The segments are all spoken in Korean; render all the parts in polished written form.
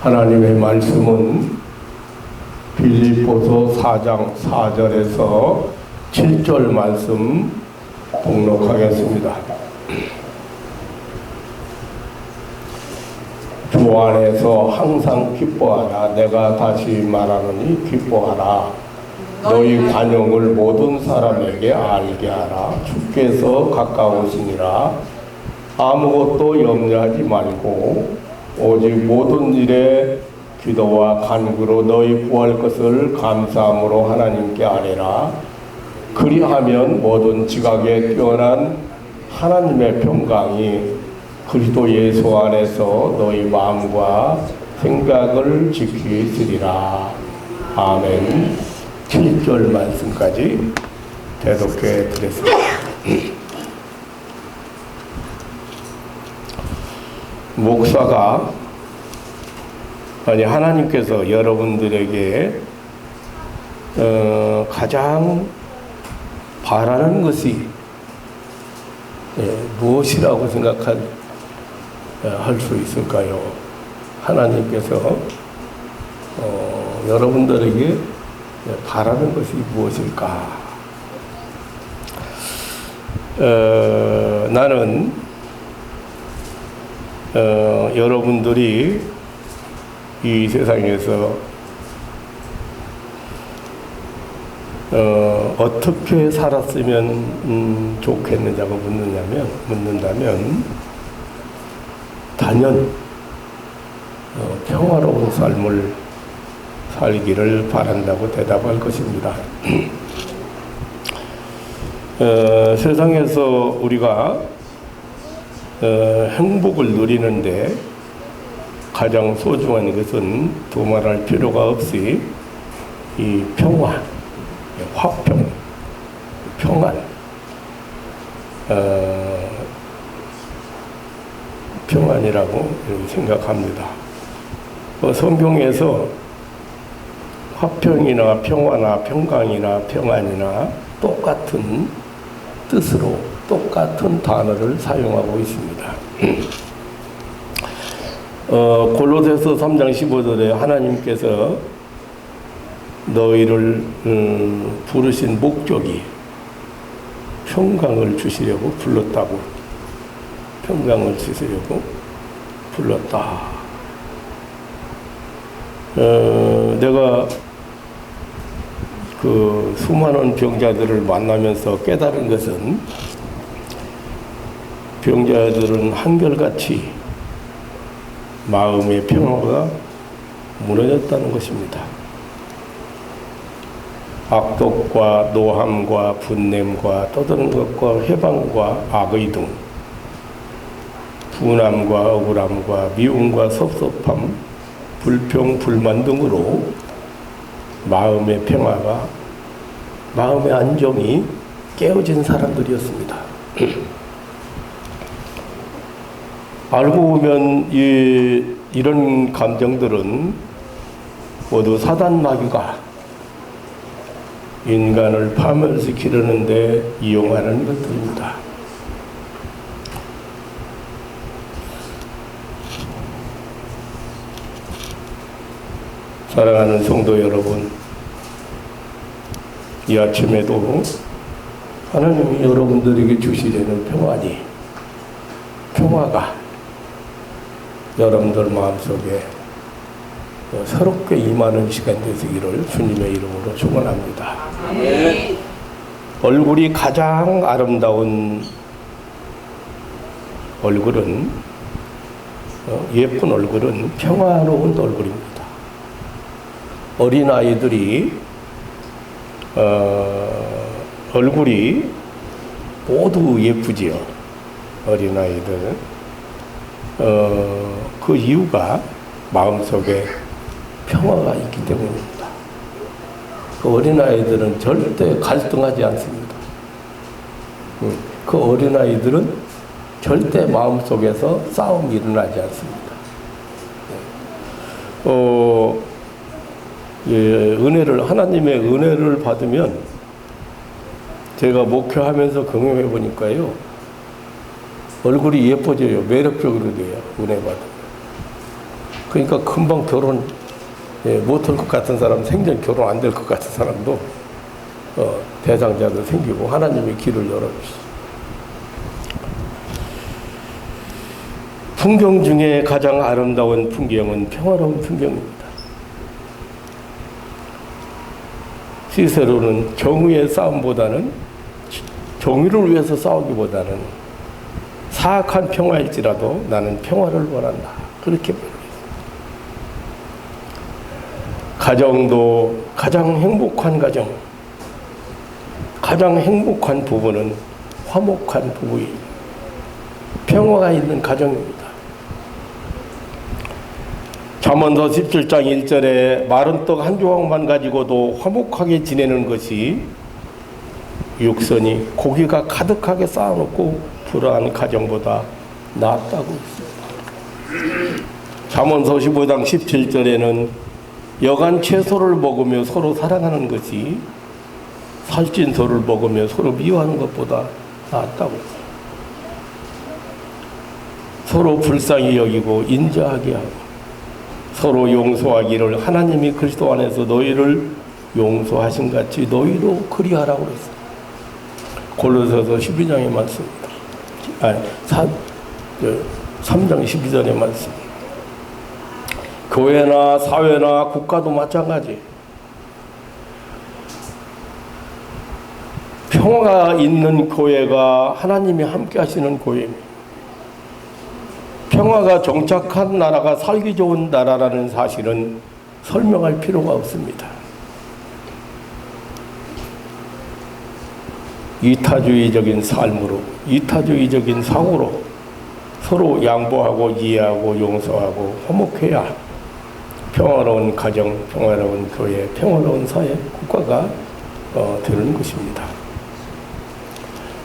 하나님의 말씀은 빌립보서 4장 4절에서 7절 말씀 봉독하겠습니다. 주 안에서 항상 기뻐하라. 내가 다시 말하노니 기뻐하라. 너희 관용을 모든 사람에게 알게 하라. 주께서 가까우시니라. 아무것도 염려하지 말고 오직 모든 일에 기도와 간구로 너희 구할 것을 감사함으로 하나님께 아뢰라. 그리하면 모든 지각에 뛰어난 하나님의 평강이 그리스도 예수 안에서 너희 마음과 생각을 지키시리라. 아멘. 7절 말씀까지 대독해 드렸습니다. 목사가 하나님께서 여러분들에게 가장 바라는 것이 무엇이라고 할 수 있을까요? 하나님께서 여러분들에게 바라는 것이 무엇일까? 나는 여러분들이 이 세상에서 어떻게 살았으면 좋겠느냐고 묻는다면 단연 평화로운 삶을 살기를 바란다고 대답할 것입니다. 세상에서 우리가 행복을 누리는데 가장 소중한 것은 두말할 필요가 없이 이 평화, 화평, 평안, 평안이라고 생각합니다. 성경에서 화평이나 평화나 평강이나 평안이나 똑같은 뜻으로 똑같은 단어를 사용하고 있습니다. 골로새서 3장 15절에 하나님께서 너희를 부르신 목적이 평강을 주시려고 불렀다고, 평강을 주시려고 불렀다. 내가 그 수많은 병자들을 만나면서 깨달은 것은 병자들은 한결같이 마음의 평화가 무너졌다는 것입니다. 악독과 노함과 분냄과 떠드는 것과 회방과 악의 등 분함과 억울함과 미움과 섭섭함, 불평, 불만 등으로 마음의 평화가, 마음의 안정이 깨어진 사람들이었습니다. 알고 보면 이런 감정들은 모두 사단 마귀가 인간을 파멸시키려는데 이용하는 것들입니다. 사랑하는 성도 여러분, 이 아침에도 하나님이 여러분들에게 주시려는 평화가 여러분들 마음속에 새롭게 임하는 시간 되시기를 주님의 이름으로 축원합니다. 아멘. 얼굴이 가장 아름다운 얼굴은, 예쁜 얼굴은 평화로운 얼굴입니다. 어린아이들이 얼굴이 모두 예쁘지요. 어린아이들. 그 이유가 마음속에 평화가 있기 때문입니다. 그 어린아이들은 절대 갈등하지 않습니다. 그 어린아이들은 절대 마음속에서 싸움이 일어나지 않습니다. 하나님의 은혜를 받으면, 제가 목회하면서 경험해 보니까요, 얼굴이 예뻐져요. 매력적으로 돼요. 은혜 받으면. 그러니까 금방 결혼 못할 것 같은 사람, 생전 결혼 안 될 것 같은 사람도 대상자도 생기고 하나님이 길을 열어주시죠. 풍경 중에 가장 아름다운 풍경은 평화로운 풍경입니다. 시세로는 정의의 싸움보다는, 정의를 위해서 싸우기보다는 사악한 평화일지라도 나는 평화를 원한다, 그렇게 말했습니다. 가정도 가장 행복한 가정, 가장 행복한 부부는 화목한 부부입니다. 평화가 있는 가정입니다. 잠언서 17장 1절에 마른 떡 한 조각만 가지고도 화목하게 지내는 것이 육선이 고기가 가득하게 쌓아놓고 불안한 가정보다 낫다고 했습니다. 잠언서 15장 17절에는 여간 채소를 먹으며 서로 사랑하는 것이 살찐 소를 먹으며 서로 미워하는 것보다 낫다고 했습니다. 서로 불쌍히 여기고 인자하게 하고 서로 용서하기를 하나님이 그리스도 안에서 너희를 용서하신 같이 너희도 그리하라고 그랬어요. 골로새서 12장의 말씀입니다. 3장 12절의 말씀. 교회나 사회나 국가도 마찬가지. 평화가 있는 교회가 하나님이 함께 하시는 교회입니다. 평화가 정착한 나라가 살기 좋은 나라라는 사실은 설명할 필요가 없습니다. 이타주의적인 삶으로, 이타주의적인 사고로 서로 양보하고 이해하고 용서하고 화목해야 평화로운 가정, 평화로운 교회, 평화로운 사회, 국가가 되는 것입니다.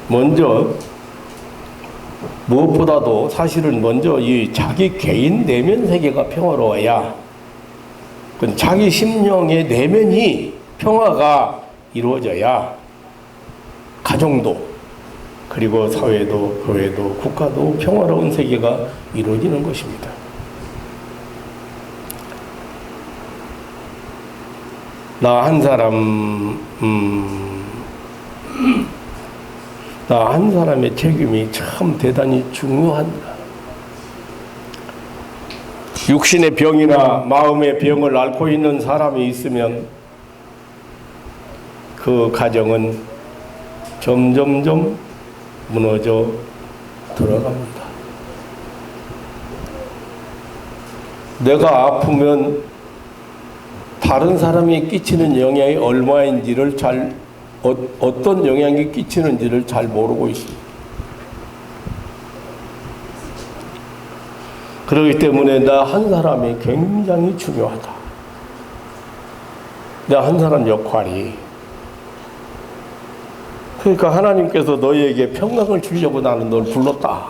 먼저 무엇보다도 사실은 먼저 이 자기 개인 내면 세계가 평화로워야, 자기 심령의 내면이 평화가 이루어져야 가정도, 그리고 사회도, 교회도, 국가도 평화로운 세계가 이루어지는 것입니다. 나 한 사람의 책임이 참 대단히 중요합니다. 육신의 병이나 마음의 병을 앓고 있는 사람이 있으면 그 가정은 점점점 무너져 들어갑니다. 내가 아프면 다른 사람이 끼치는 영향이 얼마인지를 어떤 영향이 끼치는지를 잘 모르고 있습니다. 그렇기 때문에 나 한 사람이 굉장히 중요하다. 나 한 사람 역할이. 그러니까 하나님께서 너희에게 평강을 주려고 나는 널 불렀다.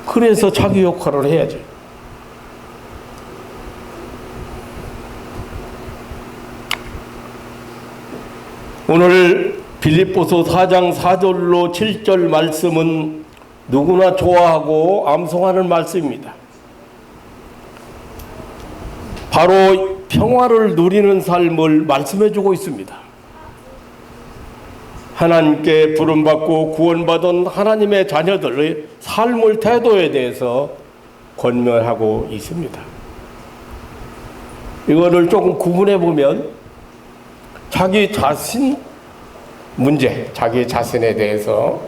그래서 자기 역할을 해야지. 오늘 빌립보서 4장 4절로 7절 말씀은 누구나 좋아하고 암송하는 말씀입니다. 바로 평화를 누리는 삶을 말씀해주고 있습니다. 하나님께 부름받고 구원받은 하나님의 자녀들의 삶의 태도에 대해서 권면하고 있습니다. 이거를 조금 구분해 보면 자기 자신 문제, 자기 자신에 대해서,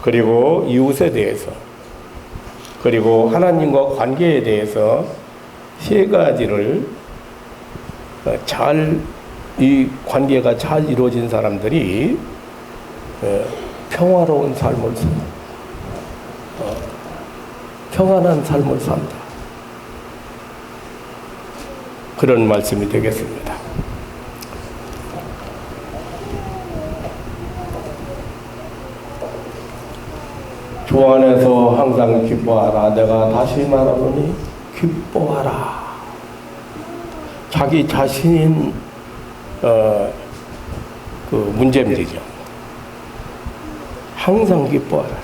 그리고 이웃에 대해서, 그리고 하나님과 관계에 대해서 세 가지를 이 관계가 잘 이루어진 사람들이 평화로운 삶을 산다. 평안한 삶을 산다. 그런 말씀이 되겠습니다. 주 안에서 항상 기뻐하라. 내가 다시 말하노니 기뻐하라. 자기 자신인 그 문제입니다. 항상 기뻐하라.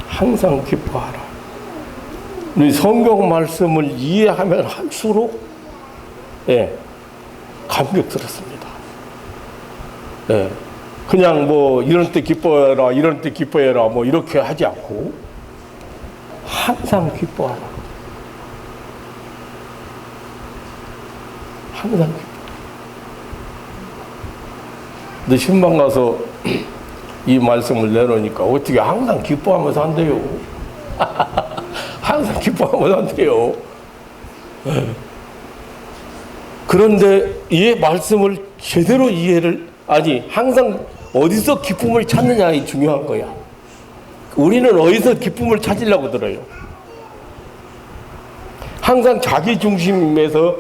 항상 기뻐하라. 우리 성경 말씀을 이해하면 할수록 감격스럽습니다. 그냥 뭐 이런 때 기뻐해라, 이런 때 기뻐해라, 뭐 이렇게 하지 않고 항상 기뻐하라. 항상 기뻐. 근데 신방 가서 이 말씀을 내놓으니까 어떻게 항상 기뻐하면서 한대요. 항상 기뻐하면서 한대요. 그런데 이 말씀을 제대로 항상 어디서 기쁨을 찾느냐가 중요한 거야. 우리는 어디서 기쁨을 찾으려고 들어요. 항상 자기 중심에서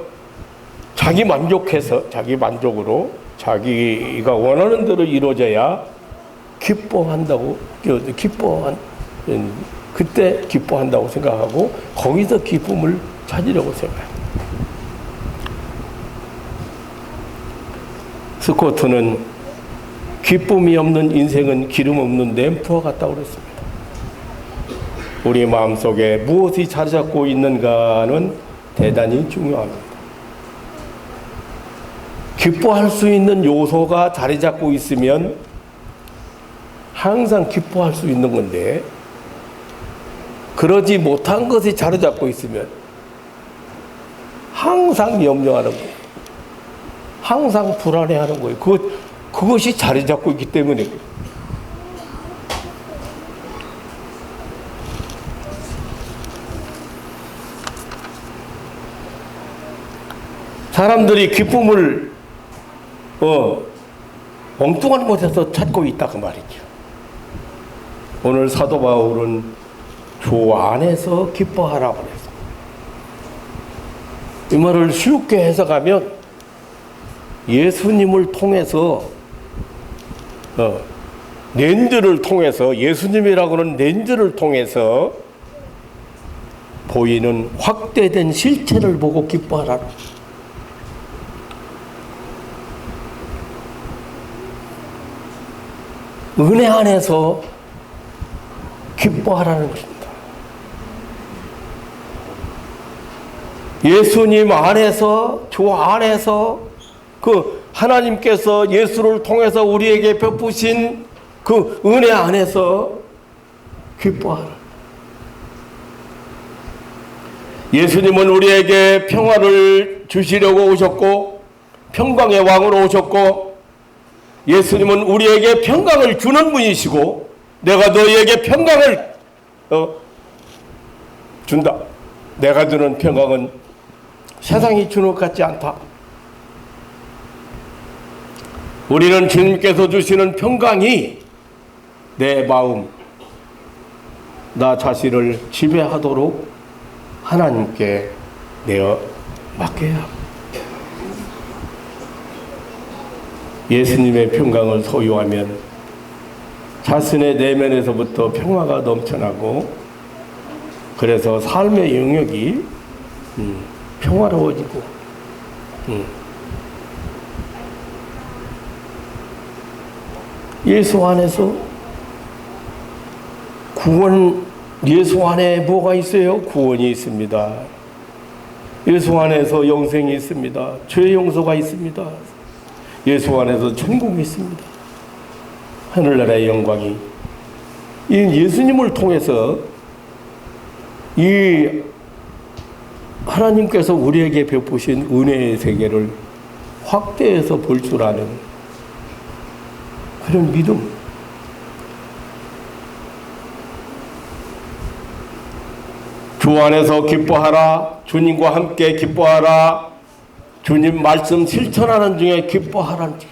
자기 만족으로 자기가 원하는 대로 이루어져야 그때 기뻐한다고 생각하고 거기서 기쁨을 찾으려고 생각해요. 스코트는 기쁨이 없는 인생은 기름 없는 램프와 같다고 그랬습니다. 우리 마음속에 무엇이 자리 잡고 있는가는 대단히 중요합니다. 기뻐할 수 있는 요소가 자리 잡고 있으면 항상 기뻐할 수 있는 건데, 그러지 못한 것이 자리 잡고 있으면 항상 염려하는 거예요. 항상 불안해하는 거예요. 그것이 자리 잡고 있기 때문에. 사람들이 기쁨을 엉뚱한 곳에서 찾고 있다 그 말이죠. 오늘 사도 바울은 주 안에서 기뻐하라고 그랬습니다. 이 말을 쉽게 해석하면 예수님을 통해서 렌즈를 통해서, 예수님이라고 하는 렌즈를 통해서 보이는 확대된 실체를 보고 기뻐하라. 은혜 안에서 기뻐하라는 것입니다. 예수님 안에서, 주 안에서 그 하나님께서 예수를 통해서 우리에게 베푸신 그 은혜 안에서 기뻐하라. 예수님은 우리에게 평화를 주시려고 오셨고, 평강의 왕으로 오셨고, 예수님은 우리에게 평강을 주는 분이시고, 내가 너희에게 평강을 준다. 내가 주는 평강은 세상이 주는 것 같지 않다. 우리는 주님께서 주시는 평강이 내 마음, 나 자신을 지배하도록 하나님께 내어 맡겨야 합니다. 예수님의 평강을 소유하면 자신의 내면에서부터 평화가 넘쳐나고, 그래서 삶의 영역이 평화로워지고, 예수 안에서 구원, 예수 안에 뭐가 있어요? 구원이 있습니다. 예수 안에서 영생이 있습니다. 죄 용서가 있습니다. 예수 안에서 천국이 있습니다. 하늘나라의 영광이, 이 예수님을 통해서 이 하나님께서 우리에게 베푸신 은혜의 세계를 확대해서 볼 줄 아는 그런 믿음. 주 안에서 기뻐하라. 주님과 함께 기뻐하라. 주님 말씀 실천하는 중에 기뻐하라는 줄.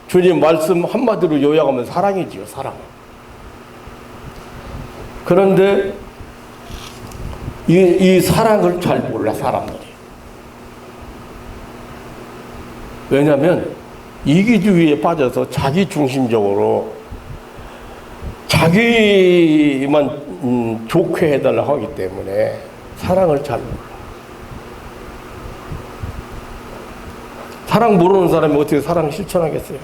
주님 말씀 한마디로 요약하면 사랑이지요, 사랑. 그런데 이 사랑을 잘 몰라, 사람들이. 왜냐하면 이기주의에 빠져서 자기 중심적으로 자기만 좋게 해달라고 하기 때문에 사랑을 잘 몰라. 사랑 모르는 사람이 어떻게 사랑 실천하겠어요?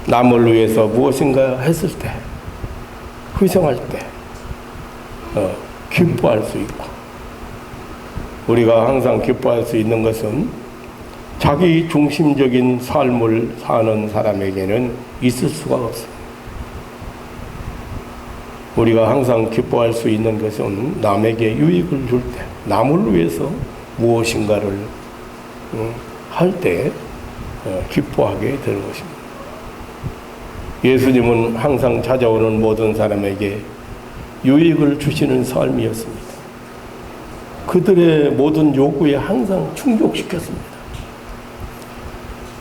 남을 위해서 무엇인가 했을 때, 희생할 때 기뻐할 수 있고, 우리가 항상 기뻐할 수 있는 것은 자기 중심적인 삶을 사는 사람에게는 있을 수가 없습니다. 우리가 항상 기뻐할 수 있는 것은 남에게 유익을 줄 때, 남을 위해서 무엇인가를 할 때 기뻐하게 되는 것입니다. 예수님은 항상 찾아오는 모든 사람에게 유익을 주시는 삶이었습니다. 그들의 모든 요구에 항상 충족시켰습니다.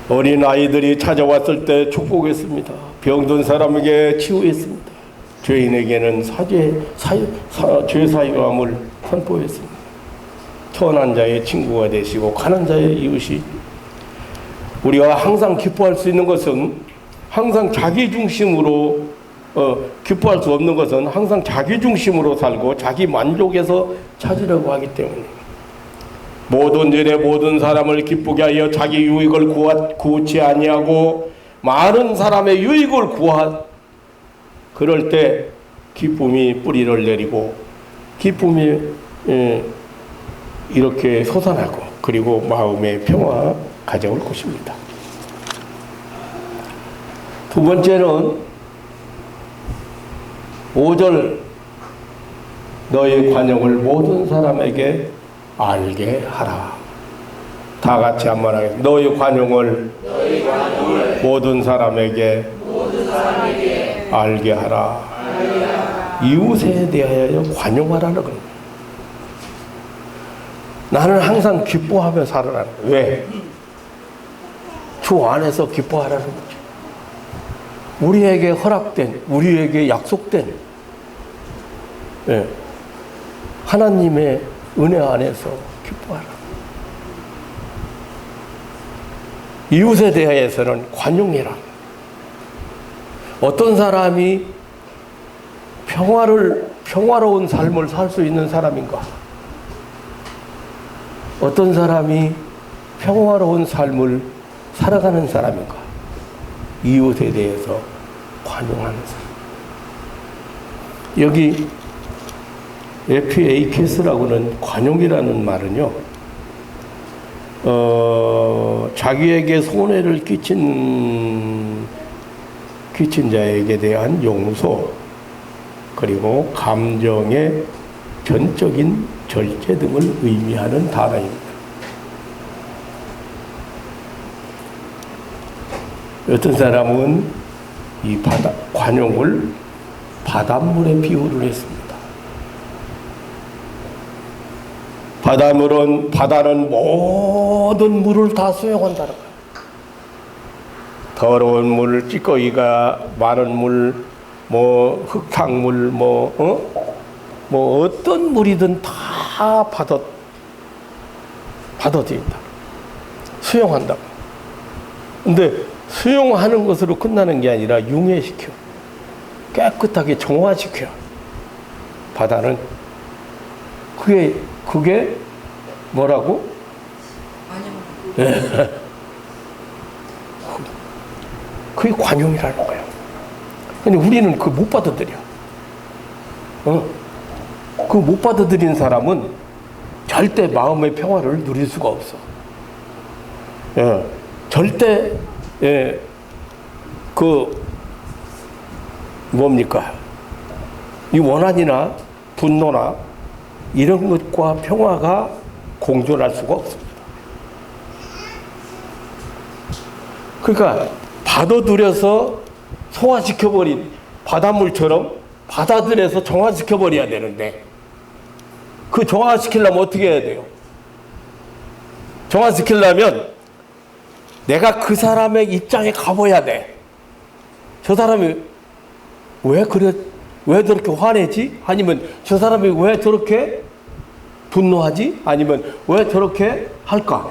어린 아이들이 찾아왔을 때 축복했습니다. 병든 사람에게 치유했습니다. 죄인에게는 죄사함을 선포했습니다. 천한 자의 친구가 되시고 가난 자의 이웃이, 우리가 항상 기뻐할 수 있는 것은 항상 자기 중심으로 기뻐할 수 없는 것은 항상 자기 중심으로 살고 자기 만족에서 찾으려고 하기 때문입니다. 모든 일에 모든 사람을 기쁘게 하여 자기 유익을 구치 아니하고 많은 사람의 유익을 그럴 때 기쁨이 뿌리를 내리고 기쁨이 이렇게 솟아나고, 그리고 마음의 평화 가져올 것입니다. 두 번째는 5절, 너의 관용을 모든 사람에게 알게 하라. 다 같이 한번 하겠습니다. 너의 관용을 모든 사람에게 알게 하라. 이웃에 대하여 관용하라는 겁니다. 나는 항상 기뻐하며 살아라는 거예요. 왜? 주 안에서 기뻐하라는 거죠. 우리에게 허락된, 우리에게 약속된 하나님의 은혜 안에서 기뻐하라. 이웃에 대해서는 관용해라. 어떤 사람이 평화로운 삶을 살 수 있는 사람인가? 어떤 사람이 평화로운 삶을 살아가는 사람인가? 이웃에 대해서 관용하는 사람. 여기 에피에이케스라고는 관용이라는 말은요, 자기에게 손해를 끼친 자에게 대한 용서, 그리고 감정의 전적인 절제 등을 의미하는 단어입니다. 어떤 사람은 이 관용을 바닷물에 비유를 했습니다. 바다는 모든 물을 다 수용한다는 거예요. 더러운 물, 찌꺼기가 많은 물, 흙탕물, 어떤 물이든 다 받아들인다. 수용한다. 근데 수용하는 것으로 끝나는 게 아니라 융해시켜, 깨끗하게 정화시켜. 바다는 그게 뭐라고? 그게 관용이라는 거예요. 근데 우리는 그거 못 받아들여. 그 못 받아들이는 사람은 절대 마음의 평화를 누릴 수가 없어. 절대 이 원한이나 분노나 이런 것과 평화가 공존할 수가 없습니다. 그러니까 받아들여서 소화시켜버린 바닷물처럼 받아들여서 정화시켜버려야 되는데, 그 정화시키려면 어떻게 해야 돼요? 정화시키려면 내가 그 사람의 입장에 가봐야 돼. 저 사람이 왜 저렇게 화내지? 아니면 저 사람이 왜 저렇게 분노하지? 아니면 왜 저렇게 할까?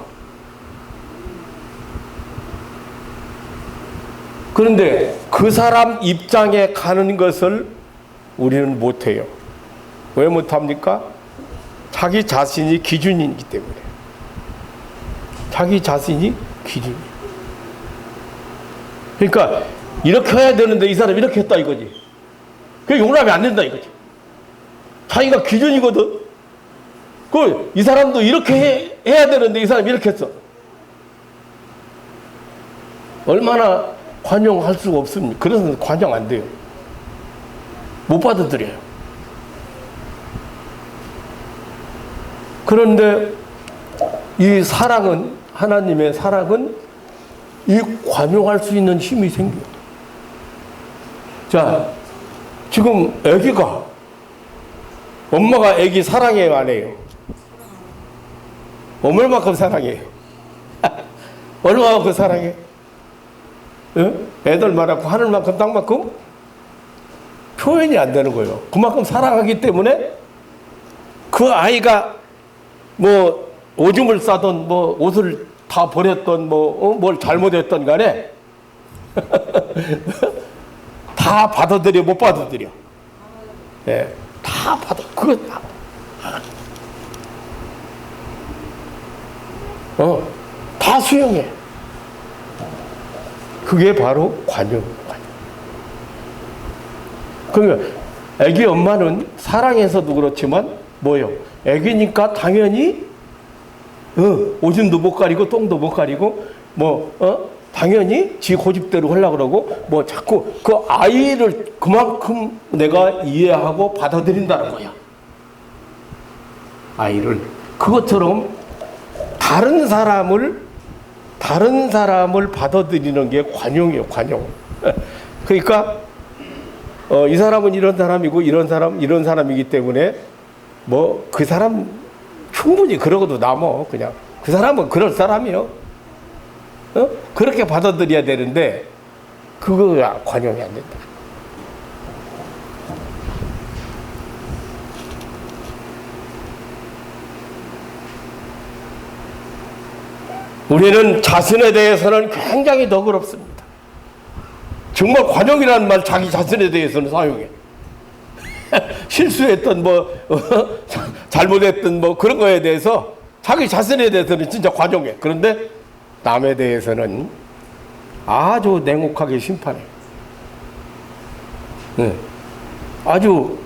그런데 그 사람 입장에 가는 것을 우리는 못해요. 왜 못합니까? 자기 자신이 기준이기 때문에. 자기 자신이 기준이에요. 그러니까 이렇게 해야 되는데 이 사람이 이렇게 했다 이거지. 그게 용납이 안 된다 이거지. 자기가 기준이거든. 이 사람도 이렇게 해야 되는데 이 사람이 이렇게 했어. 얼마나 관용할 수가 없습니까? 그래서 관용 안 돼요. 못 받아들여요. 그런데 이 사랑은, 하나님의 사랑은 이 관용할 수 있는 힘이 생겨요. 자, 지금 아기가, 엄마가 아기 사랑해요, 안 해요? 얼마만큼 사랑해요? 얼마만큼 사랑해? 응? 애들 말하고 하늘만큼 땅만큼 표현이 안 되는 거예요. 그만큼 사랑하기 때문에 그 아이가 뭐 오줌을 싸던 뭐 옷을 다 버렸던 뭘 잘못했던 간에 다 받아들여 못 받아들여. 예, 다 받아. 그거 다 수용해. 그게 바로 관용. 그러면 애기 엄마는 사랑해서도 그렇지만 뭐요? 애기니까 당연히 오줌도 못 가리고 똥도 못 가리고 당연히 지 고집대로 하려고 그러고 자꾸 그 아이를 그만큼 내가 이해하고 받아들인다는 거야. 아이를 그것처럼 다른 사람을 받아들이는 게 관용이에요, 관용. 그러니까 이 사람은 이런 사람이고 이런 사람이기 때문에 그 사람 충분히 그러고도 남어. 그냥 그 사람은 그럴 사람이요. 그렇게 받아들여야 되는데 그거 관용이 안 된다. 우리는 자신에 대해서는 굉장히 너그럽습니다. 정말 관용이라는 말 자기 자신에 대해서는 사용해. 실수했던 잘못했던 그런 거에 대해서 자기 자신에 대해서는 진짜 관용해. 그런데 남에 대해서는 아주 냉혹하게 심판해. 아주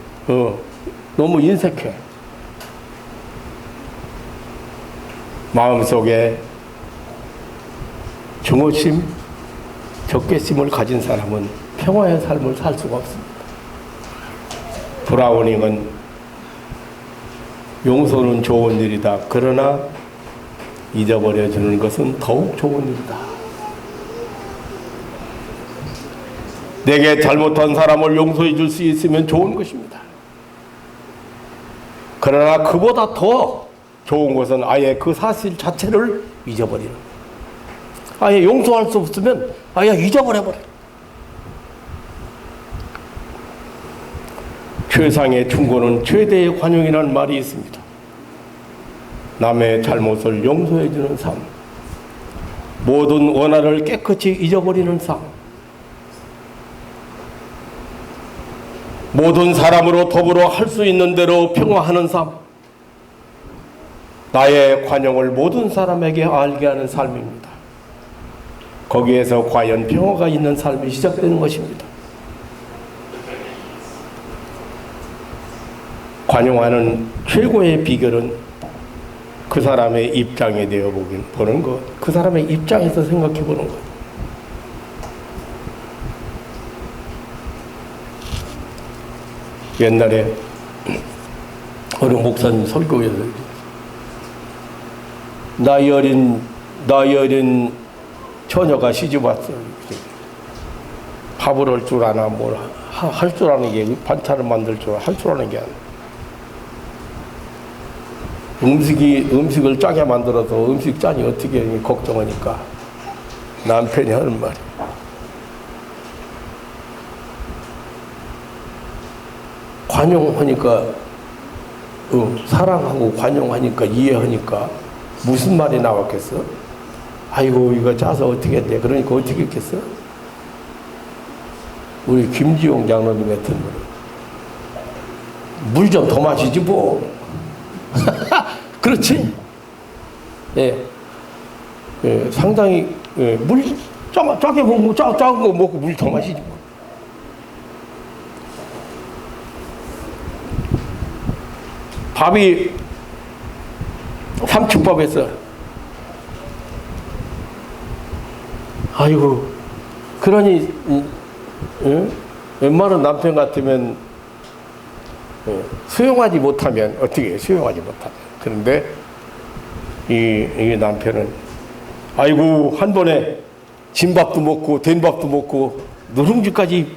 너무 인색해. 마음속에 증오심, 적개심을 가진 사람은 평화의 삶을 살 수가 없습니다. 브라우닝은 용서는 좋은 일이다. 그러나 잊어버려주는 것은 더욱 좋은 일이다. 내게 잘못한 사람을 용서해 줄 수 있으면 좋은 것입니다. 그러나 그보다 더 좋은 것은 아예 그 사실 자체를 잊어버리는 거예요. 아예 용서할 수 없으면 아예 잊어버려버려. 최상의 충고는 최대의 관용이라는 말이 있습니다. 남의 잘못을 용서해주는 삶, 모든 원한을 깨끗이 잊어버리는 삶, 모든 사람으로 더불어 할 수 있는 대로 평화하는 삶, 나의 관용을 모든 사람에게 알게 하는 삶입니다. 거기에서 과연 평화가 있는 삶이 시작되는 것입니다. 관용하는 최고의 비결은 그 사람의 입장에 대해 보는 것, 그 사람의 입장에서 생각해 보는 것. 옛날에 어느 목사님 설교에서 나이 어린 처녀가 시집 왔어요. 밥을 할 줄 아나 뭘 할 줄 아는 게 반찬을 만들 줄 할 줄 아는 게 아니야. 음식을 짜게 만들어서 음식 짜니 어떻게 걱정하니까 남편이 하는 말이 관용하니까 사랑하고 관용하니까 이해하니까 무슨 말이 나왔겠어? 아이고 이거 짜서 어떻게 했대. 그러니까 어떻게 했겠어? 우리 김지용 장로님 같은 분은 물 좀 더 마시지 뭐. 그렇지? 예. 예, 상당히 물 작게 먹고 작은 거 먹고 물 더 마시지 뭐. 밥이 삼축밥에서 아이고 그러니 응? 웬만한 남편 같으면 수용하지 못하면 어떻게 해? 수용하지 못하면 그런데 이 남편은 아이고 한 번에 진밥도 먹고 된밥도 먹고 누룽지까지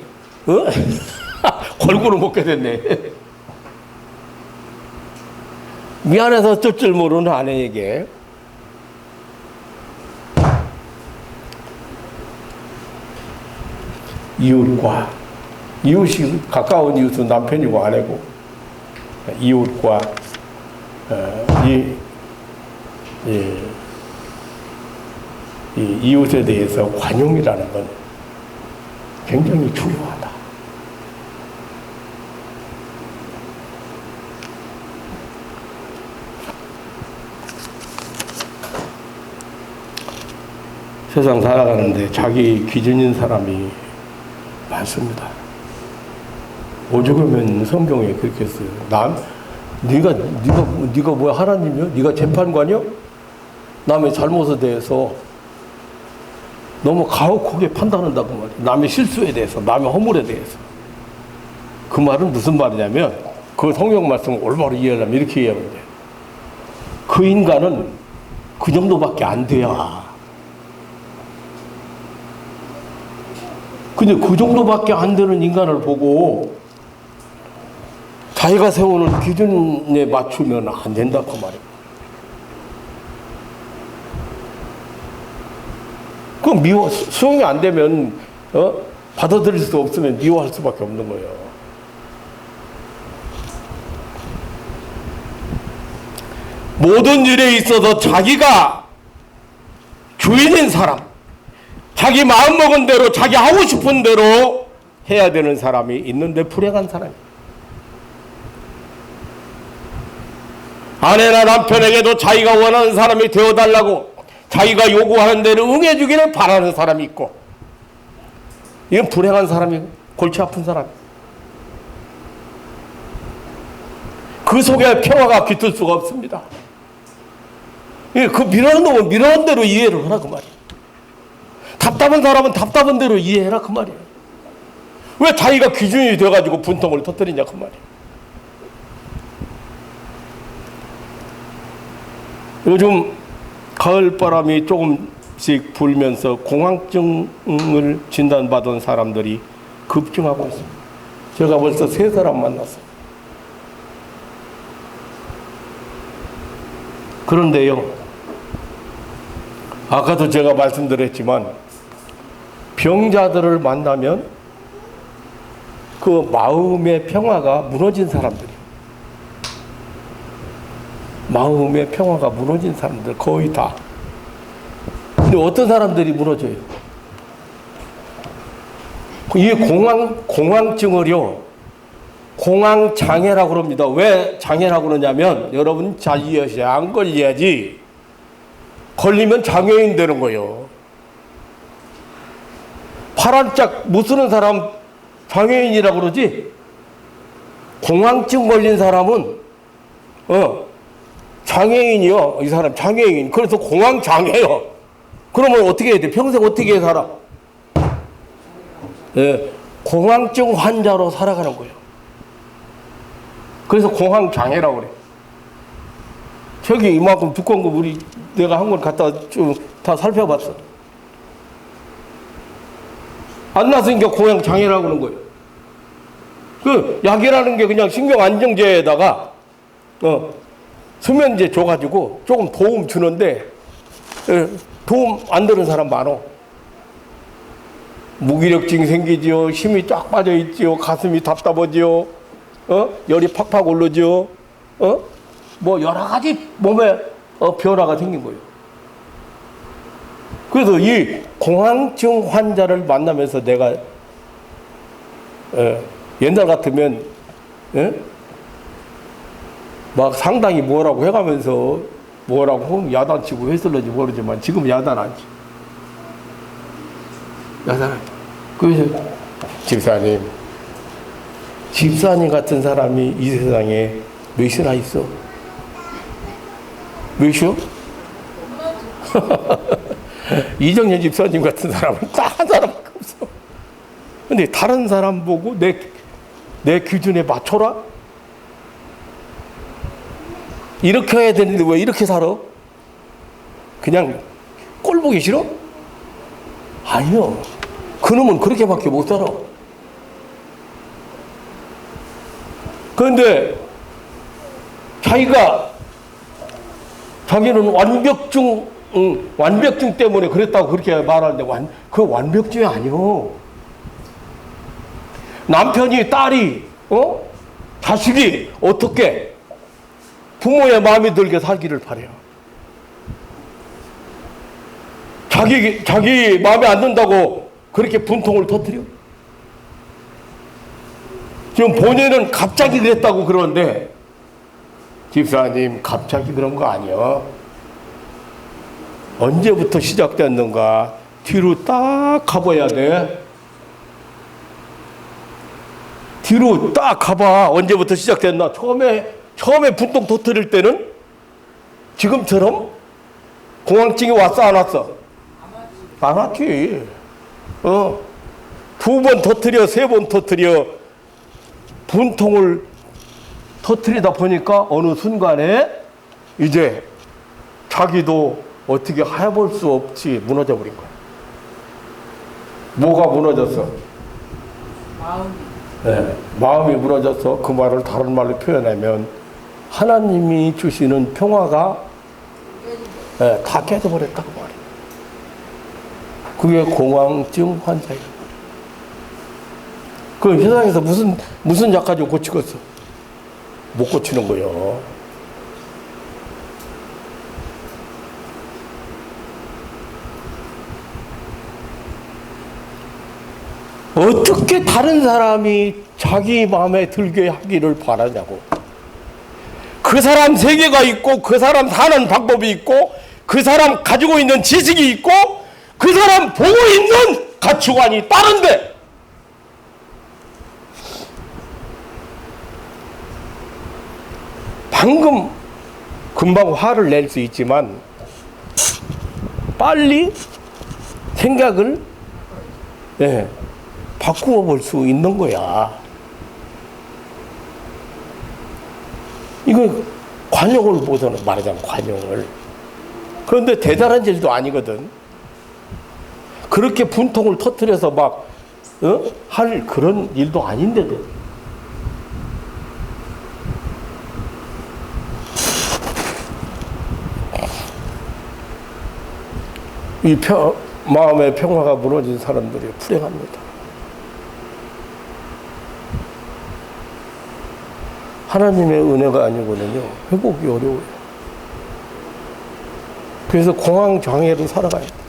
골고루 먹게 됐네. 미안해서 어쩔 줄 모르는 아내에게 이웃이 가까운 이웃은 남편이고 아내고 이웃과 이 이웃에 대해서 관용이라는 건 굉장히 중요하다. 세상 살아가는데 자기 기준인 사람이 많습니다. 오죽하면 성경에 그렇게 써요. 네가 뭐야 하나님이요? 네가 재판관이요? 남의 잘못에 대해서 너무 가혹하게 판단한다고 말이에요. 남의 실수에 대해서, 남의 허물에 대해서. 그 말은 무슨 말이냐면 그 성경 말씀을 올바로 이해하려면 이렇게 이해하면 돼요. 그 인간은 그 정도밖에 안 돼야. 근데 그 정도밖에 안 되는 인간을 보고 자기가 세우는 기준에 맞추면 안 된다 그 말이에요. 그럼 수용이 안 되면 받아들일 수 없으면 미워할 수밖에 없는 거예요. 모든 일에 있어서 자기가 주인인 사람, 자기 마음먹은 대로 자기 하고 싶은 대로 해야 되는 사람이 있는데 불행한 사람이에요. 아내나 남편에게도 자기가 원하는 사람이 되어달라고 자기가 요구하는 대로 응해주기를 바라는 사람이 있고, 이건 불행한 사람이고 골치 아픈 사람. 그 속에 평화가 깃들 수가 없습니다. 그 미련한 놈은 미련한 대로 이해를 하라 그 말이에요. 답답한 사람은 답답한 대로 이해해라 그 말이에요. 왜 자기가 기준이 돼가지고 분통을 터뜨리냐 그 말이에요. 요즘 가을바람이 조금씩 불면서 공황증을 진단받은 사람들이 급증하고 있습니다. 제가 벌써 3사람 만났어요. 그런데요, 아까도 제가 말씀드렸지만 병자들을 만나면 그 마음의 평화가 무너진 사람들이에요. 마음의 평화가 무너진 사람들 거의 다. 근데 어떤 사람들이 무너져요? 이 공황증을요, 공황장애라고 그럽니다. 왜 장애라고 그러냐면, 여러분 잘 이해하셔야, 안 걸려야지. 걸리면 장애인 되는 거예요. 파란 짝 못 쓰는 사람 장애인이라고 그러지? 공황증 걸린 사람은 장애인이요. 이 사람 장애인. 그래서 공황장애요. 그러면 어떻게 해야 돼? 평생 어떻게 살아? 공황증 환자로 살아가는 거예요. 그래서 공황장애라고 그래. 저기 이만큼 두꺼운 거 내가 한 걸 갖다 좀 다 살펴봤어. 안 났으니까 공황장애라고 그러는 거예요. 그 약이라는 게 그냥 신경 안정제에다가 수면제 줘가지고 조금 도움 주는데 도움 안 되는 사람 많어. 무기력증 생기지요. 힘이 쫙 빠져있지요. 가슴이 답답하지요. 열이 팍팍 오르지요. 뭐 여러 가지 몸에 변화가 생긴 거예요. 그래서 이 공황증 환자를 만나면서 내가 옛날 같으면 막 상당히 뭐라고 해가면서 뭐라고 야단치고 회슬러지 모르지만 지금 야단 안 치. 여사람. 그래서 집사님 같은 사람이 이 세상에 몇이나 있어? 몇이요? 이정현 집사님 같은 사람은 딱 한 사람밖에 없어. 근데 다른 사람 보고 내 기준에 맞춰라? 이렇게 해야 되는데 왜 이렇게 살아? 그냥 꼴 보기 싫어? 아니요. 그놈은 그렇게밖에 못 살아. 그런데 자기는 완벽증 때문에 그랬다고 그렇게 말하는데 그 완벽증이 아니요. 남편이, 딸이, 자식이 어떻게 부모의 마음에 들게 살기를 바래요. 자기 마음에 안 든다고 그렇게 분통을 터뜨려? 지금 본인은 갑자기 그랬다고 그러는데, 집사님, 갑자기 그런 거 아니야. 언제부터 시작됐는가? 뒤로 딱 가봐야 돼. 뒤로 딱 가봐. 언제부터 시작됐나? 처음에 분통 터뜨릴 때는 지금처럼 공황증이 왔어, 안 왔어? 안 왔지. 2번 터뜨려, 3번 터뜨려. 분통을 터뜨리다 보니까 어느 순간에 이제 자기도 어떻게 해볼 수 없이 무너져 버린 거야. 뭐가 무너졌어? 마음이. 네, 마음이 무너져서 그 말을 다른 말로 표현하면 하나님이 주시는 평화가 다 깨져버렸다고 말이에요. 그게 공황증 환자예요. 그 세상에서 무슨 약 가지고 고치겠어? 못 고치는 거예요. 어떻게 다른 사람이 자기 마음에 들게 하기를 바라냐고. 그 사람 세계가 있고, 그 사람 사는 방법이 있고, 그 사람 가지고 있는 지식이 있고, 그 사람 보고 있는 가치관이 다른데, 금방 화를 낼 수 있지만 빨리 생각을 바꾸어 볼 수 있는 거야. 이거 관용을 보자는 말하자면 관용을. 그런데 대단한 일도 아니거든. 그렇게 분통을 터뜨려서 막 할 그런 일도 아닌데도. 이 마음의 평화가 무너진 사람들이 불행합니다. 하나님의 은혜가 아니고는요, 회복이 어려워요. 그래서 공황장애로 살아가야 돼요.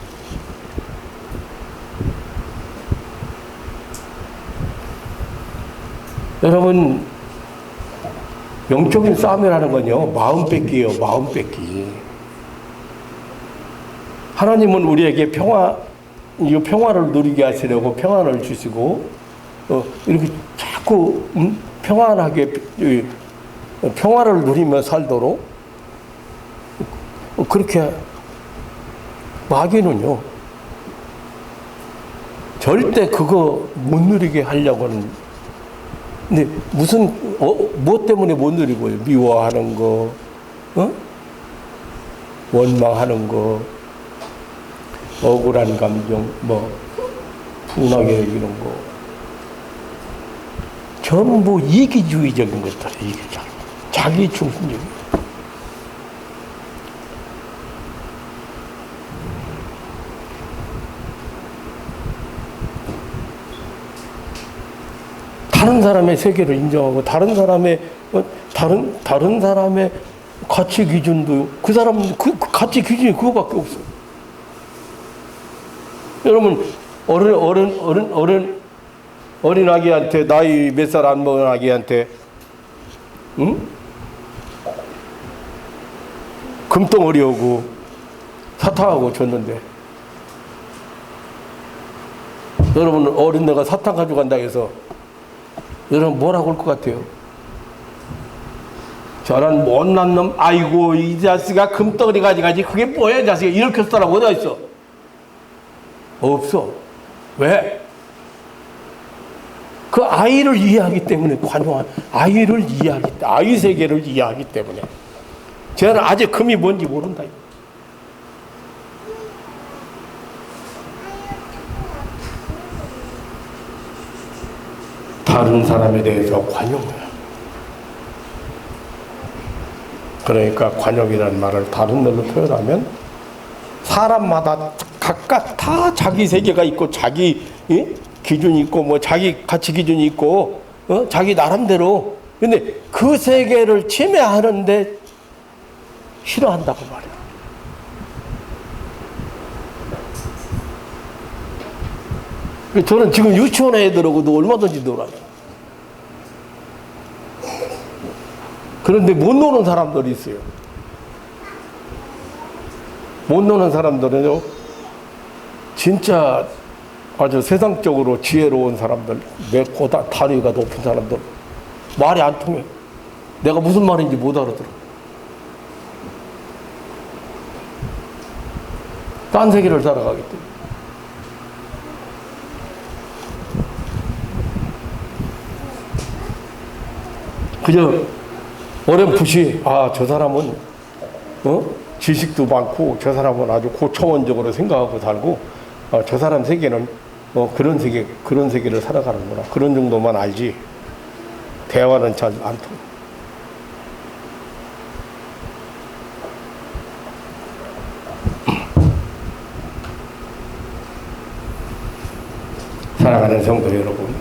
여러분, 영적인 싸움이라는 건요, 마음 뺏기예요, 마음 뺏기. 하나님은 우리에게 평화를 누리게 하시려고 평안을 주시고, 이렇게 자꾸 평안하게 평화를 누리며 살도록 그렇게 마귀는요, 절대 그거 못 누리게 하려고는. 근데 뭐 때문에 못 누리고요? 미워하는 거, 원망하는 거, 억울한 감정, 분하게 이런 거. 전부 이기주의적인 것들이 자기 중심적인. 다른 사람의 세계를 인정하고 다른 사람의 가치 기준도 그 사람 그 가치 기준이 그거밖에 없어. 여러분 어린 아기한테 나이 몇 살 안 먹은 아기한테 금덩어리 오고 사탕하고 줬는데 여러분 어린애가 사탕 가져간다 해서 여러분 뭐라고 할 것 같아요? 저런 못난 놈, 아이고 이 자식아 금덩어리 가져가지 그게 뭐야 이 자식아 이렇게 할 사람 어디 있어? 없어. 왜? 그 아이를 이해하기 때문에 관용한 아이를 이해하기 때문에 아이 세계를 이해하기 때문에 저는 아직 금이 뭔지 모른다. 다른 사람에 대해서 관용해요. 그러니까 관용이라는 말을 다른 말로 표현하면 사람마다 각각 다 자기 세계가 있고 자기 기준이 있고 뭐 자기 가치 기준이 있고 자기 나름대로 근데 그 세계를 침해하는데 싫어한다고 말이야. 저는 지금 유치원 애들하고도 얼마든지 놀아요. 그런데 못 노는 사람들이 있어요. 못 노는 사람들은요, 진짜 아주 세상적으로 지혜로운 사람들, 내보다 다리가 높은 사람들, 말이 안 통해. 내가 무슨 말인지 못 알아들어. 딴 세계를 살아가기 때문에. 그저 어렴풋이 저 사람은 지식도 많고 저 사람은 아주 고차원적으로 생각하고 살고 저 사람 세계는 그런 세계를 살아가는구나 그런 정도만 알지 대화는 잘 안 통해. 사랑하는 성도 여러분,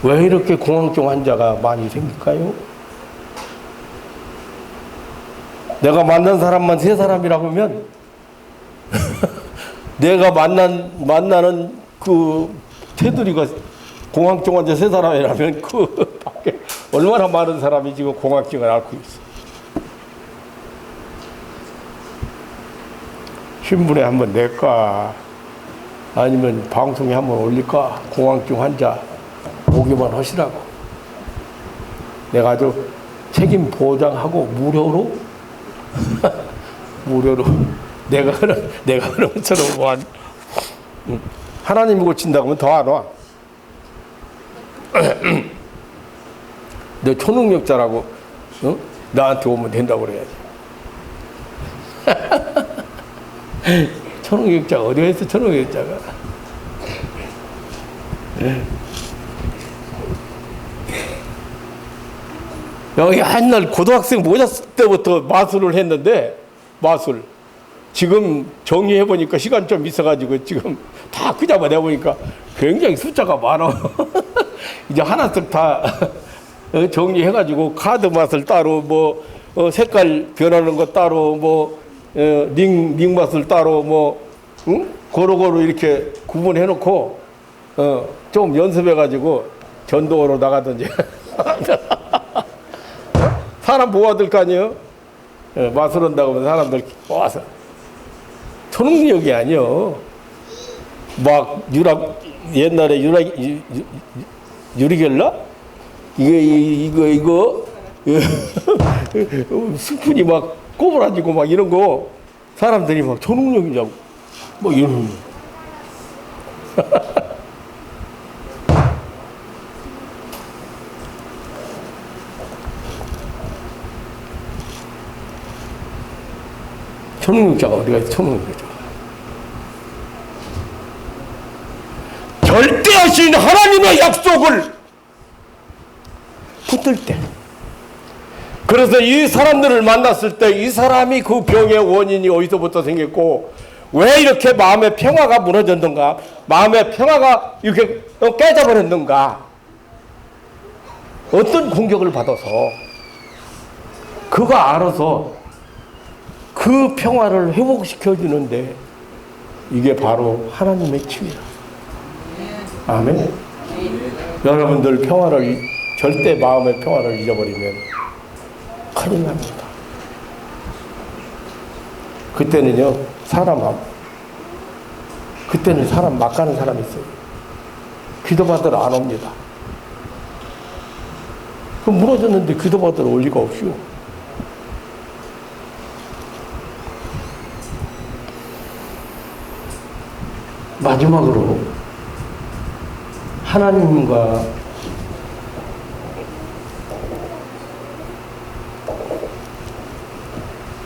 왜 이렇게 공황증 환자가 많이 생길까요? 내가 만난 사람만 세 사람이라고 하면 내가 만나는 그 테두리가 공황증 환자 세 사람이라면 그 밖에 얼마나 많은 사람이 지금 공황증을 앓고 있어. 신문에 한번 낼까 아니면 방송에 한번 올릴까 공황증 환자 보기만 하시라고. 내가 아주 책임 보장하고 무료로 내가 그런 것처럼 뭐 하나님이 고친다고 하면 더 안 와. 너 초능력자라고 나한테 오면 된다고 그래야지. 초능력자가 어디가 있어 초능력자가. 여기 옛날 고등학생 모자 쓸 때부터 마술을 했는데 마술 지금 정리해보니까 시간 좀 있어가지고 지금 다 그 잡아내보니까 굉장히 숫자가 많아. 이제 하나씩 다 정리해가지고 카드 맛을 따로 뭐 색깔 변하는 거 따로 뭐 링 맛을 따로 뭐 고루고루 이렇게 구분해놓고 좀 연습해가지고 전도로 나가든지 사람 모아들 거 아니에요? 마술한다고 하면 사람들 모아서 초능력이 아니요. 막 옛날에 유리겔라 이거 스푼이 막 꼬부라지고 막 이런 거 사람들이 막 초능력이냐고 뭐 이런. 초능력자가 어디가 있어? 초능력자. 절대하신 하나님의 약속을 붙들 때. 그래서 이 사람들을 만났을 때 이 사람이 그 병의 원인이 어디서부터 생겼고 왜 이렇게 마음의 평화가 무너졌는가, 마음의 평화가 이렇게 깨져버렸는가, 어떤 공격을 받아서 그거 알아서 그 평화를 회복시켜주는데 이게 바로 하나님의 치유야. 아멘. 여러분들 평화를 절대 마음의 평화를 잊어버리면 큰일 납니다. 그때는요 사람 그때는 사람 막 가는 사람이 있어요. 기도받으러 안 옵니다. 그 무너졌는데 기도받으러 올 리가 없죠. 마지막으로 하나님과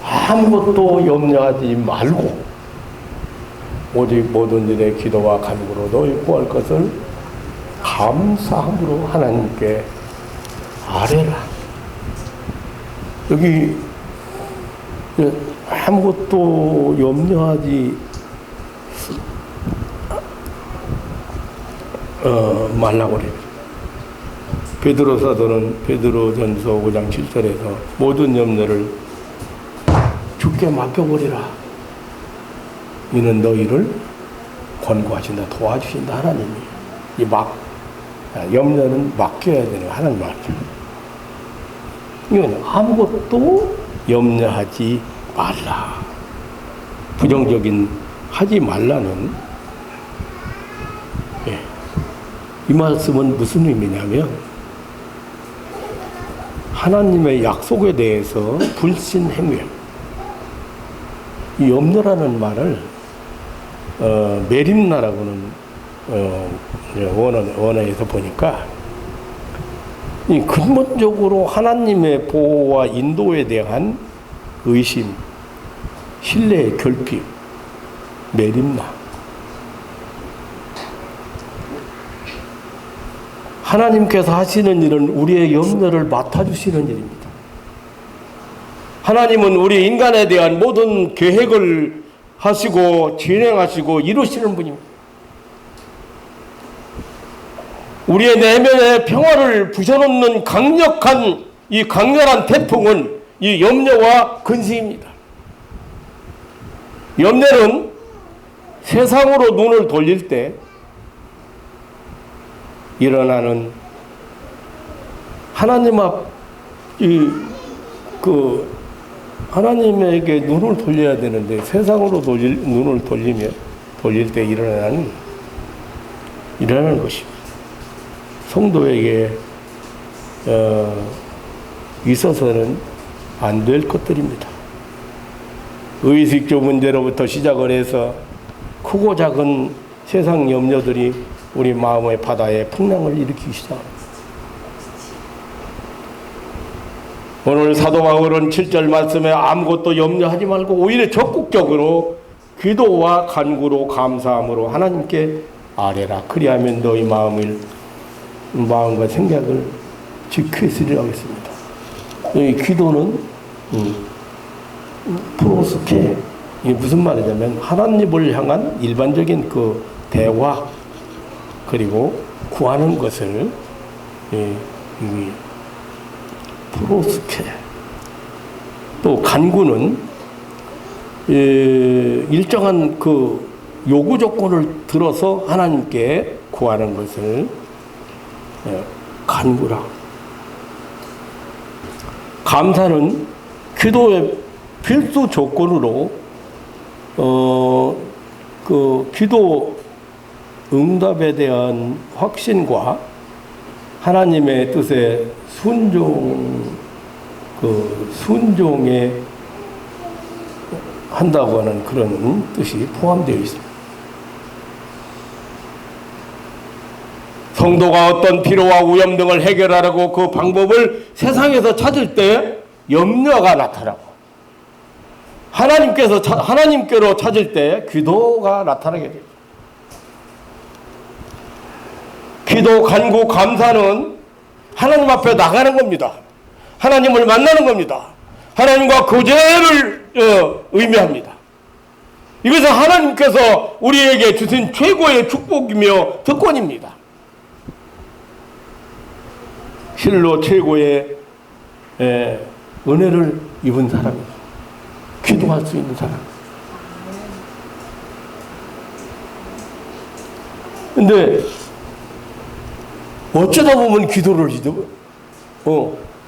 아무것도 염려하지 말고 오직 모든 일의 기도와 간구로 너희 구할 것을 감사함으로 하나님께 아뢰라. 여기 아무것도 염려하지 말라고 그래요. 베드로 사도는 베드로전서 5장 7절에서 모든 염려를 주께 맡겨버리라. 이는 너희를 권고하신다, 도와주신다 하나님이. 염려는 맡겨야 되는 하나님 맡겨. 이건 아무것도 염려하지 말라. 부정적인 하지 말라는 이 말씀은 무슨 의미냐면 하나님의 약속에 대해서 불신행위. 이 염려라는 말을 메림나라고는 원어에서 보니까 이 근본적으로 하나님의 보호와 인도에 대한 의심, 신뢰의 결핍, 메림나. 하나님께서 하시는 일은 우리의 염려를 맡아주시는 일입니다. 하나님은 우리 인간에 대한 모든 계획을 하시고 진행하시고 이루시는 분입니다. 우리의 내면에 평화를 부셔놓는 강렬한 태풍은 이 염려와 근심입니다. 염려는 세상으로 눈을 돌릴 때 일어나는 하나님 하나님에게 눈을 돌려야 되는데 세상으로 눈을 돌릴 때 일어나는 것입니다. 성도에게 있어서는 안 될 것들입니다. 의식주 문제로부터 시작을 해서 크고 작은 세상 염려들이 우리 마음의 바다에 풍랑을 일으키기 시작합니다. 오늘 사도 바울은 7절 말씀에 아무것도 염려하지 말고 오히려 적극적으로 기도와 간구로 감사함으로 하나님께 아뢰라. 그리하면 너희 마음과 생각을 지키시리라고 했습니다. 이 기도는 프로스케, 이게 무슨 말이냐면 하나님을 향한 일반적인 그 대화 그리고 구하는 것을 프로스케. 또 간구는 일정한 그 요구 조건을 들어서 하나님께 구하는 것을 간구라. 감사는 기도의 필수 조건으로 그 기도 응답에 대한 확신과 하나님의 뜻에 순종에 한다고 하는 그런 뜻이 포함되어 있습니다. 성도가 어떤 피로와 오염 등을 해결하려고 그 방법을 세상에서 찾을 때 염려가 나타나고 하나님께로 찾을 때 기도가 나타나게 됩니다. 기도, 간구, 감사는 하나님 앞에 나가는 겁니다. 하나님을 만나는 겁니다. 하나님과 교제를 의미합니다. 이것은 하나님께서 우리에게 주신 최고의 축복이며 특권입니다. 실로 최고의 은혜를 입은 사람입니다. 기도할 수 있는 사람. 근데 어쩌다 보면 기도를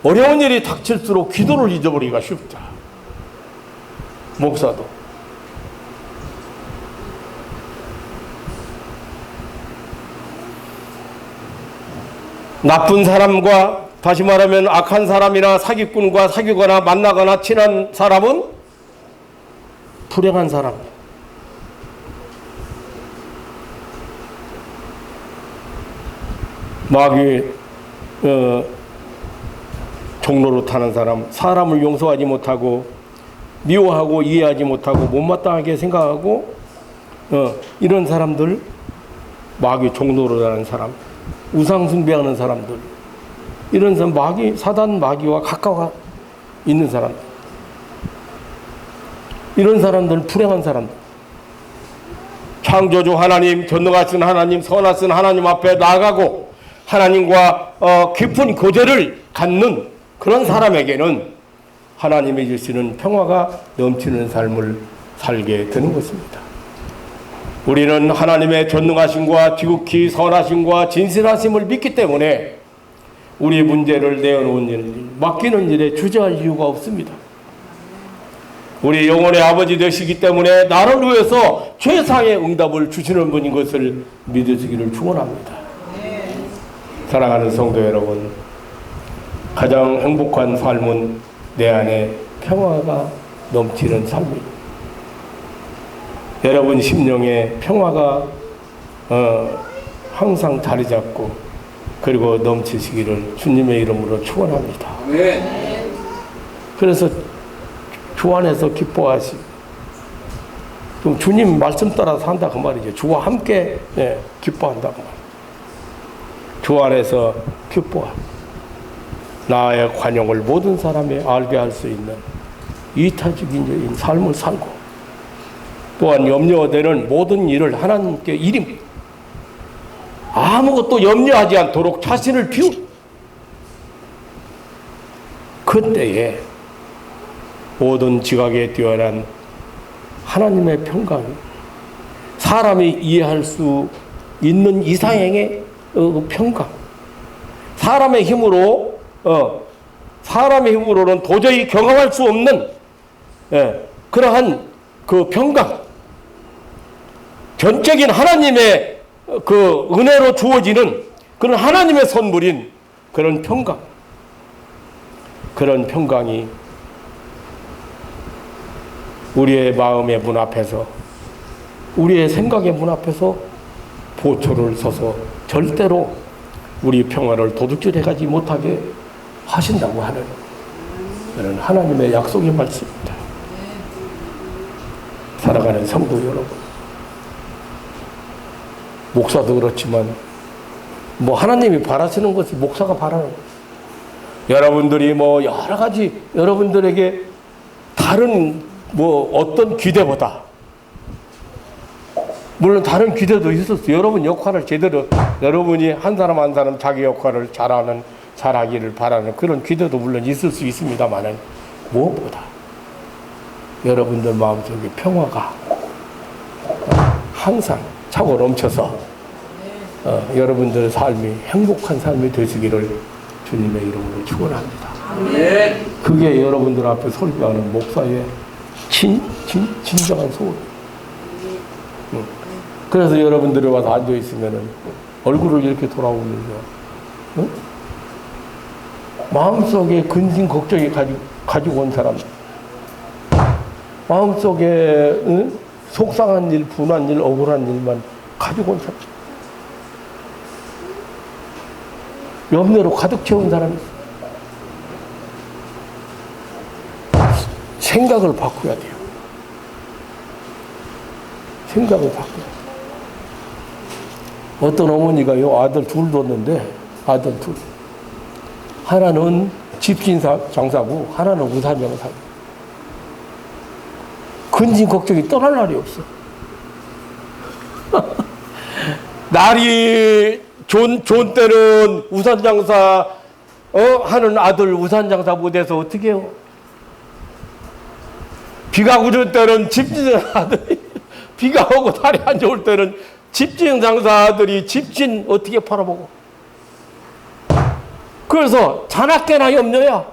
어려운 일이 닥칠수록 기도를 잊어버리기가 쉽다. 목사도. 나쁜 사람과, 다시 말하면 악한 사람이나 사기꾼과 사귀거나 만나거나 친한 사람은 불행한 사람. 마귀 종로로 타는 사람, 사람을 용서하지 못하고 미워하고 이해하지 못하고 못마땅하게 생각하고 이런 사람들, 마귀 종로로 타는 사람, 우상 숭배하는 사람들, 이런 사람, 마귀, 사단 마귀와 가까워 있는 사람들, 이런 사람들은 불행한 사람들. 창조주 하나님, 전능하신 하나님, 선하신 하나님 앞에 나아가고 하나님과 깊은 교제를 갖는 그런 사람에게는 하나님이 주시는 평화가 넘치는 삶을 살게 되는 것입니다. 우리는 하나님의 전능하심과 지극히 선하심과 진실하심을 믿기 때문에 우리 문제를 내어놓은 일, 맡기는 일에 주저할 이유가 없습니다. 우리 영혼의 아버지 되시기 때문에 나를 위해서 최상의 응답을 주시는 분인 것을 믿으시기를 축원합니다. 사랑하는 성도 여러분, 가장 행복한 삶은 내 안에 평화가 넘치는 삶입니다. 여러분 심령에 평화가 항상 자리 잡고 그리고 넘치시기를 주님의 이름으로 축원합니다. 그래서 주 안에서 기뻐하시고 주님 말씀 따라 산다 그 말이죠. 주와 함께 기뻐한다 그 말이죠. 주 안에서 기뻐하고 나의 관용을 모든 사람이 알게 할 수 있는 이타적인 삶을 살고, 또한 염려되는 모든 일을 하나님께 일임, 아무것도 염려하지 않도록 자신을 비운 그때에 모든 지각에 뛰어난 하나님의 평강이 사람이 이해할 수 있는 이상의 평강, 사람의 힘으로는 도저히 경험할 수 없는 그러한 그 평강, 전적인 하나님의 그 은혜로 주어지는 그런 하나님의 선물인 그런 평강, 그런 평강이 우리의 마음의 문 앞에서, 우리의 생각의 문 앞에서 보초를 서서 절대로 우리 평화를 도둑질해가지 못하게 하신다고 하는 그런 하나님의 약속의 말씀입니다. 사랑하는 성도 여러분, 목사도 그렇지만 하나님이 바라시는 것이 목사가 바라는 거예요. 여러분들이 여러 가지 여러분들에게 다른 어떤 기대보다, 물론 다른 기대도 있었어요. 여러분 역할을 제대로, 여러분이 한 사람 한 사람 자기 역할을 잘하기를 바라는 그런 기대도 물론 있을 수 있습니다만은, 무엇보다 여러분들 마음속에 평화가 항상 차고 넘쳐서 여러분들의 삶이 행복한 삶이 되시기를 주님의 이름으로 축원합니다. 그게 여러분들 앞에 설교하는 목사의 진정한 소원. 그래서 여러분들이 와서 앉아있으면 얼굴을 이렇게 돌아오면서 마음속에 근심 걱정이 가지고 온 사람, 마음속에 속상한 일, 분한 일, 억울한 일만 가지고 온 사람, 염려로 가득 채운 사람이 있어요. 생각을 바꿔야 돼요. 생각을 바꿔야 돼요. 어떤 어머니가요, 아들 둘 뒀는데, 아들 둘. 하나는 집신 장사고, 하나는 우산 장사고. 근심 걱정이 떠날 날이 없어. 날이 좋은 때는 우산 장사 하는 아들 우산 장사 못해서 어떻게 해요? 비가 오는 때는 집진 아들이, 비가 오고 달이 안 좋을 때는 집진 장사 아들이 집진 어떻게 팔아보고. 그래서 자나깨나 염려야.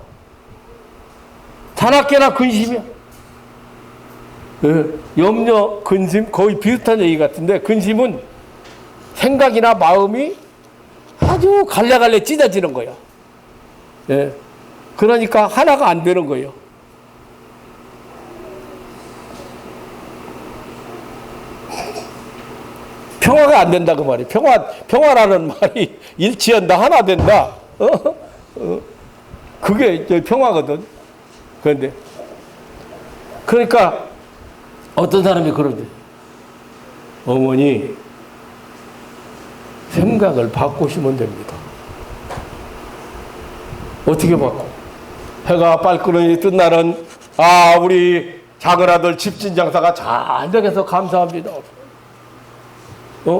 자나깨나 근심이야. 염려, 근심 거의 비슷한 얘기 같은데, 근심은 생각이나 마음이 아주 아주 갈래갈래 찢어지는 거예요. 예. 그러니까 하나가 안 되는 거예요. 평화가 안 된다 그 말이에요. 평화라는 말이 일치한다, 하나 된다. 그게 평화거든. 그런데 그러니까 어떤 사람이 그러지. 어머니 생각을 바꾸시면 됩니다. 어떻게 바꿔? 해가 빨끄러니 뜬 날은 우리 작은 아들 집진 장사가 잘 되어서 감사합니다.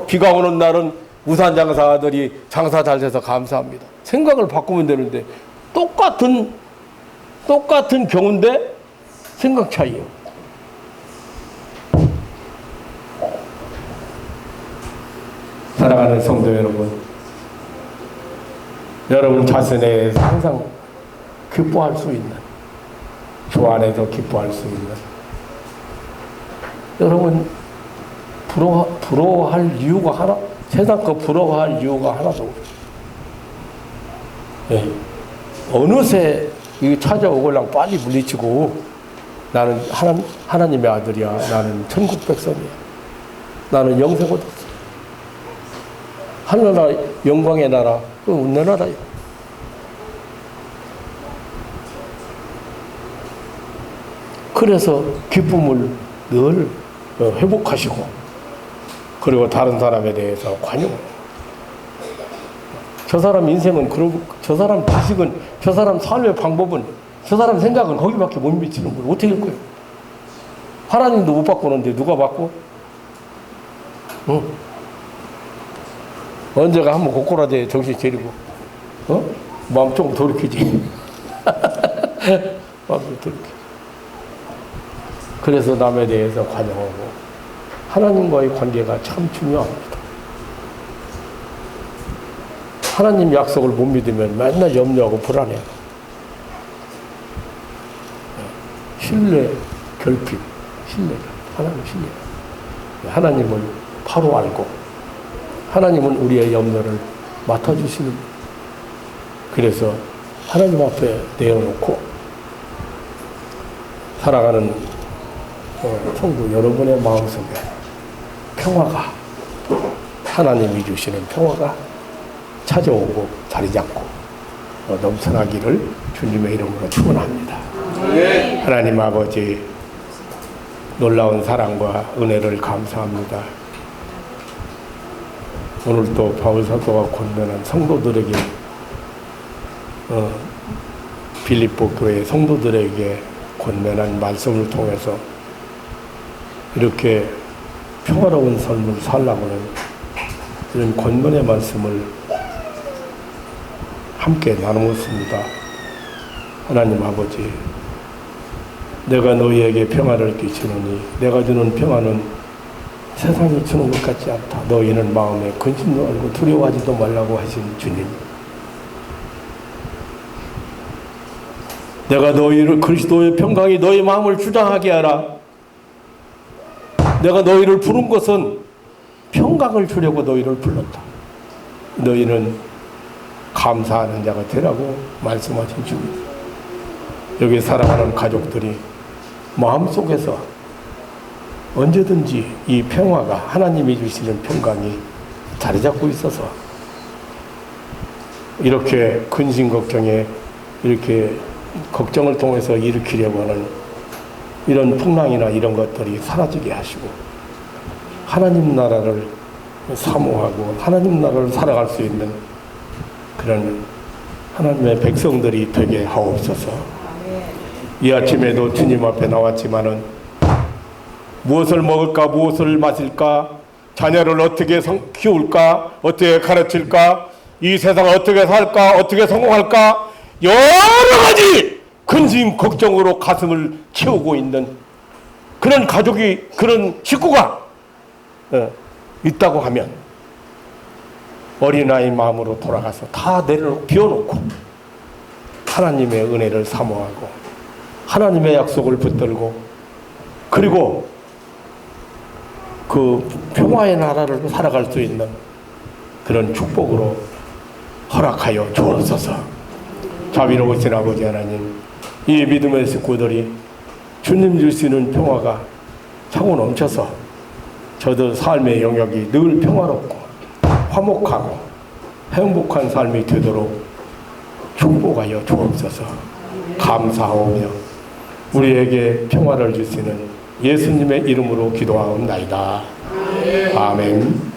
비가 오는 날은 우산 장사들이 장사 잘 돼서 감사합니다. 생각을 바꾸면 되는데 똑같은 경우인데 생각 차이요. 사랑하는 성도 여러분 자신에 항상 기뻐할 수 있는, 주 안에서 기뻐할 수 있는, 여러분 부러워할 이유가 하나, 세상 거 부러워할 이유가 하나도 없어요. 네. 어느새 이게 찾아오걸랑 빨리 물리치고 나는 하나님의 아들이야. 나는 천국 백성이야. 나는 영생 얻었어. 하늘나라 영광의 나라, 그 내 나라야. 그래서 기쁨을 늘 회복하시고, 그리고 다른 사람에 대해서 관용. 저 사람 인생은 그러고, 저 사람 지식은, 저 사람 삶의 방법은, 저 사람 생각은 거기밖에 못 미치는 걸 어떻게 할 거예요? 하나님도 못 바꾸는데 누가 바꿔? 응. 언제가 한번 고꾸라지에 정신 차리고, 마음 좀 돌이키지. 마음 좀 돌이켜. 그래서 남에 대해서 관용하고, 하나님과의 관계가 참 중요합니다. 하나님 약속을 못 믿으면 맨날 염려하고 불안해요. 신뢰, 결핍, 하나님 신뢰. 하나님을 바로 알고, 하나님은 우리의 염려를 맡아주시는. 그래서 하나님 앞에 내어놓고 살아가는 성도 여러분의 마음속에 평화가, 하나님이 주시는 평화가 찾아오고 자리 잡고 넘쳐나기를 주님의 이름으로 축원합니다. 하나님 아버지, 놀라운 사랑과 은혜를 감사합니다. 오늘 또 바울 사도가 권면한 성도들에게, 빌립보 교회 성도들에게 권면한 말씀을 통해서 이렇게 평화로운 삶을 살라고는 이런 권면의 말씀을 함께 나누었습니다. 하나님 아버지, 내가 너희에게 평화를 끼치노니 내가 주는 평화는 세상이 주는 것 같지 않다. 너희는 마음에 근심도 말고 두려워하지도 말라고 하신 주님. 내가 너희를, 그리스도의 평강이 너희 마음을 주장하게 하라. 내가 너희를 부른 것은 평강을 주려고 너희를 불렀다. 너희는 감사하는 자가 되라고 말씀하신 주님. 여기 살아가는 가족들이 마음속에서 언제든지 이 평화가, 하나님이 주시는 평강이 자리 잡고 있어서 이렇게 근심 걱정에, 이렇게 걱정을 통해서 일으키려고 하는 이런 풍랑이나 이런 것들이 사라지게 하시고, 하나님 나라를 사모하고 하나님 나라를 살아갈 수 있는 그런 하나님의 백성들이 되게 하옵소서. 이 아침에도 주님 앞에 나왔지만은 무엇을 먹을까, 무엇을 마실까, 자녀를 어떻게 키울까, 어떻게 가르칠까, 이 세상을 어떻게 살까, 어떻게 성공할까, 여러 가지 근심 걱정으로 가슴을 채우고 있는 그런 가족이, 그런 식구가 있다고 하면 어린아이 마음으로 돌아가서 다 비워놓고 하나님의 은혜를 사모하고 하나님의 약속을 붙들고, 그리고 그 평화의 나라를 살아갈 수 있는 그런 축복으로 허락하여 주옵소서. 자비로우신 아버지 하나님, 이 믿음의 식구들이 주님 주시는 평화가 차고 넘쳐서 저들 삶의 영역이 늘 평화롭고 화목하고 행복한 삶이 되도록 축복하여 주옵소서. 감사하오며 우리에게 평화를 주시는 예수님의 이름으로 기도하옵나이다. 아멘.